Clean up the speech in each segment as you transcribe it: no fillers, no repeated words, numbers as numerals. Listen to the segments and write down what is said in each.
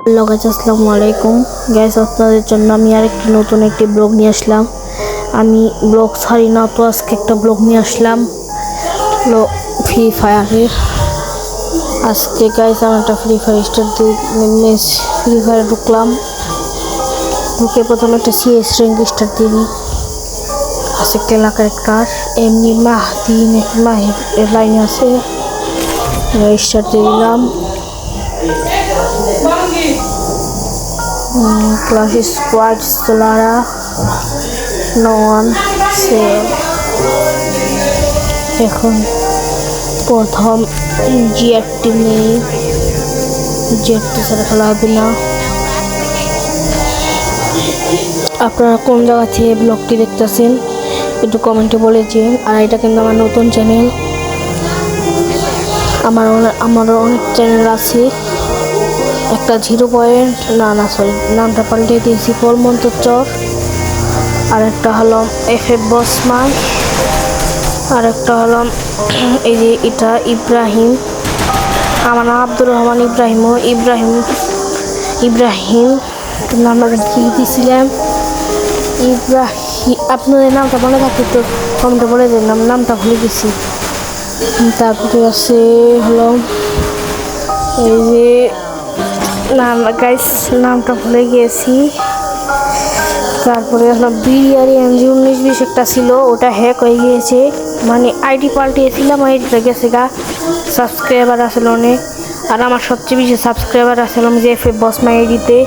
Hello guys, আসসালামু আলাইকুম guys. আপনাদের জন্য আমি আরেকটি নতুন একটি ব্লগ নিয়ে আসলাম। আমি ব্লগ ছাড়ি না, তো আজকে একটা ব্লগ নিয়ে আসলাম ফ্রি ফায়ারের। আজকে গাইস আমি একটা ফ্রি ফায়ার ফ্রি ফায়ারে ঢুকলাম। ঢুকে প্রথমে একটা সিএস র্যাঙ্ক স্টার্ট দিই। আছে কেলা ক্যারেক্টার এমনি মাহির লাইনে আছে, স্টার্ট দিয়ে দিলাম। ক্লাস স্কোয়াড সোলারা নন সেল। এখন প্রথম জিআরটি নেই, জিআরটি ছাড়া খেলা হবে না। আপনারা কোন জায়গা থেকে ব্লগটি দেখতেছেন একটু কমেন্টে বলে দিন। আর এটা কিন্তু আমার নতুন চ্যানেল, আমারও অনেক চ্যানেল আছে। একটা 0.9 নামটা পাল্টে দিয়েছি ফলমন্তর, আর একটা হলো FF বসমাই, আর একটা হলো এই যে এটা ইব্রাহিম। আমার নাম আব্দুর রহমান ইব্রাহিম নামটা কি দিয়েছিলাম ইব্রাহিম। আপনাদের নামটা মনে থাকে তো কমেন্টে বলে দেন, নামটা ভুলে গেছি। তারপরে আছে হলো এই যে গাইস নামটা ভুলে গিয়েছি। তারপরে বিরিয়ানি MG1920 একটা ছিল, ওটা হ্যাক হয়ে গিয়েছে, মানে আইডি পাল্টিয়েছিলাম, আইডিটা গেছে গা। সাবস্ক্রাইবার আসলে অনেক, আর আমার সবচেয়ে বেশি সাবস্ক্রাইবার আসলে যে FF বসমাই আইডিতে,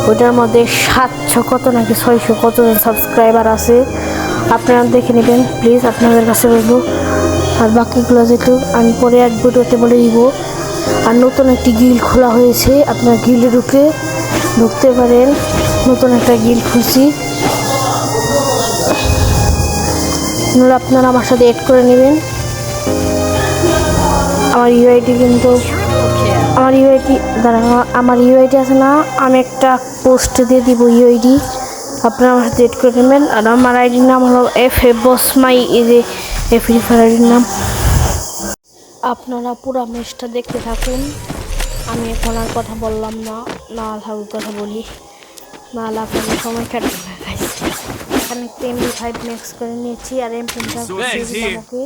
ওটার মধ্যে 700 কত নাকি 600 কত সাবস্ক্রাইবার আছে। আপনারা দেখে নেবেন প্লিজ, আপনাদের কাছে বলবো। আর বাকিগুলো যেহেতু আমি পরে এক ভিডিওতে বলে দিব। আর নতুন একটি গিল্ড খোলা হয়েছে, আপনার গিল্ডে ঢুকতে পারেন। নতুন একটা গিল্ড খুলছি, আপনারা আমার সাথে এড করে নেবেন। আমার ইউআইডি কিন্তু আমার ইউআইডি আছে না, আমি একটা পোস্ট দিয়ে দিব ইউআইডি, আপনারা আমার সাথে এড করে নেবেন। আর আমার আইডির নাম হলো FF বসমাই, এই যে ফ্রি ফায়ার আইডির নাম। আপনারা পুরো ম্যাচটা দেখতে থাকুন। আমি এখন আর কথা বললাম না, কথা বলি না, আপনাদের সময় কাটবে না। এখানে MP5 ম্যাক্স করে নিয়েছি, আর MP5 আমাকে।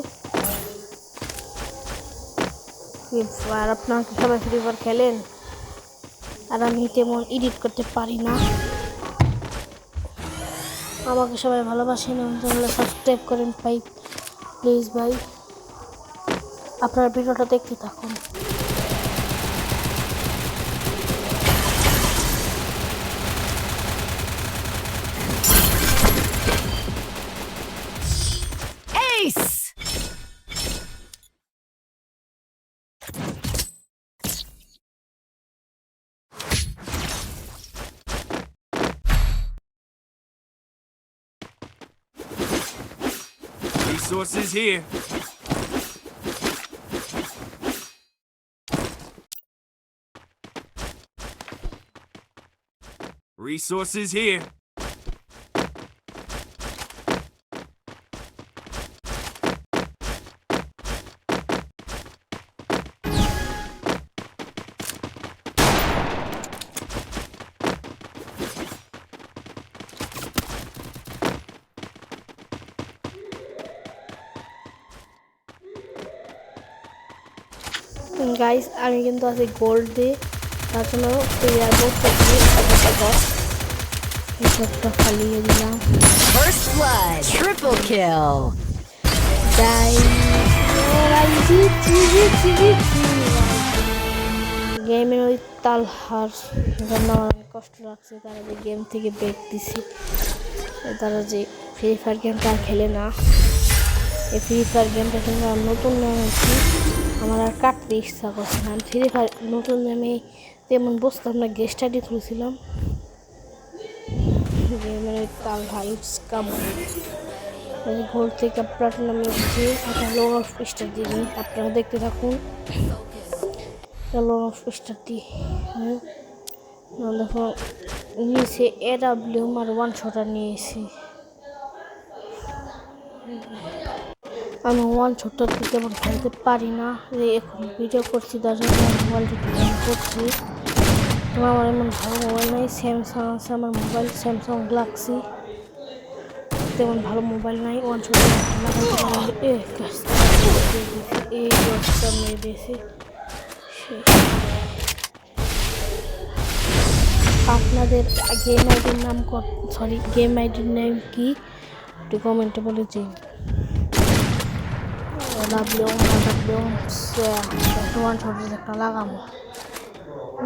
আর আপনারা কি সবাই ফ্রি ফায়ার খেলেন? আর আমি তেমন এডিট করতে পারি না। আমাকে সবাই ভালোবাসেন এবং চ্যানেলে সাবস্ক্রাইব করেন ভাই, প্লিজ ভাই। আপনারা ভিডিওটা দেখতে থাকুন। Resources here. Resources here. Guys আমি কিন্তু আছি গোল্ড দিয়ে, তার জন্য প্লেয়ার বোর্ড একটা ফালিয়ে দিলাম। First blood, triple kill. গেমের ওই তাল হার জন্য আমার অনেক কষ্ট লাগছে। তারা যে গেম থেকে ব্রেক দিছি, তারা যে ফ্রি ফায়ার গেমটা আর খেলে না। এই ফ্রি ফায়ার গেমটা কিন্তু আমি নতুন নামেছি, আমার আর কাটতে ইচ্ছা করছে না। আমি ফ্রি ফায়ার নতুন নামে তেমন বসতাম না, গেস্ট আইডি খুলেছিলাম। গেমের ওই তাল হাইটস ঘোর থেকে প্লাটিনাম এসেছি, একটা লোন অফ স্টার দিয়ে আপনারা দেখতে থাকুন। লোন অফ স্টার দিয়ে দেখো নিয়েছে AW আর 1 শটার নিয়েছি। আমি 1 শটার তেমন খেলতে পারি না, এখন ভিডিও করছি, তার জন্য মোবাইলটি করছি। তো আমার এমন ভালো মোবাইল নাই, স্যামসাং আছে আমার মোবাইল, স্যামসাং গ্যালাক্সি। তেমন ভালো মোবাইল নাই, 140 লাগাইতে পারি। এই দশটা মেরে দিয়েছি। আপনাদের গেম আইডির নাম গেম আইডির নাম কি একটু কমেন্টে বলে দিন। ওয়ান শটের একটা লাগাবো,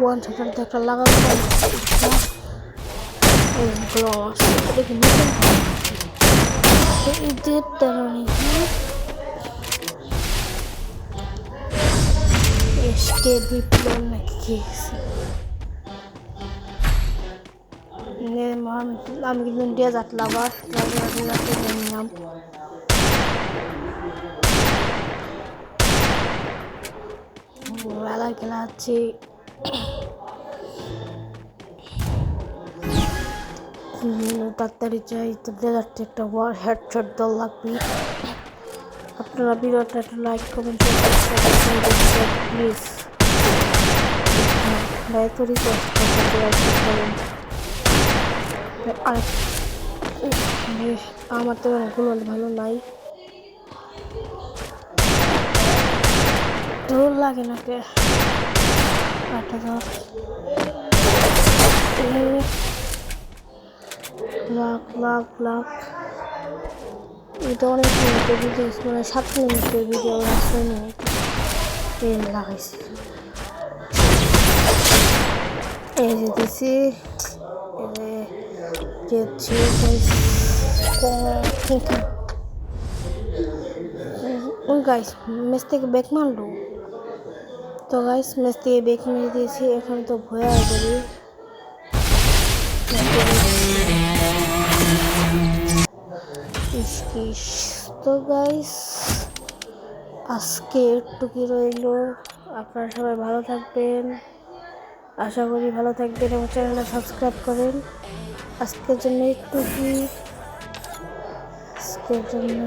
ওয়ান শটের একটা লাগাবো। নাকি খেয়েছি আমি কিন্তু ডেজার্ট লাভার, নাম মেলা খেলা আছে। তাড়াতাড়ি চাই তো ডেজার্টে একটা হেডশট দল লাগবে। আপনারা ভিডিওটা একটা লাইক কমেন্ট প্লিজ, দয়া করে রিকোয়েস্ট করেন। আর আমার তো কোনো ভালো নাই, দূর লাগে না কে লাখ লাখ লাখ। এটা অনেক মিনিটের ভিডিও, মানে 7 মিনিটের ভিডিও, 6 মিনিট লাগাইছি। এই যে দিছি গাইস মেস থেকে ব্যাক মারলো। তো গাইস মেস থেকে ব্যাক মেরে দিয়েছি, এখন তো ভয় যাবে। তো গাইস আজকে একটু কি রইল, আপনারা সবাই ভালো থাকবেন, আশা করি ভালো থাকবেন এবং চ্যানেলটা সাবস্ক্রাইব করেন। আজকের জন্য একটু কি, আজকের জন্য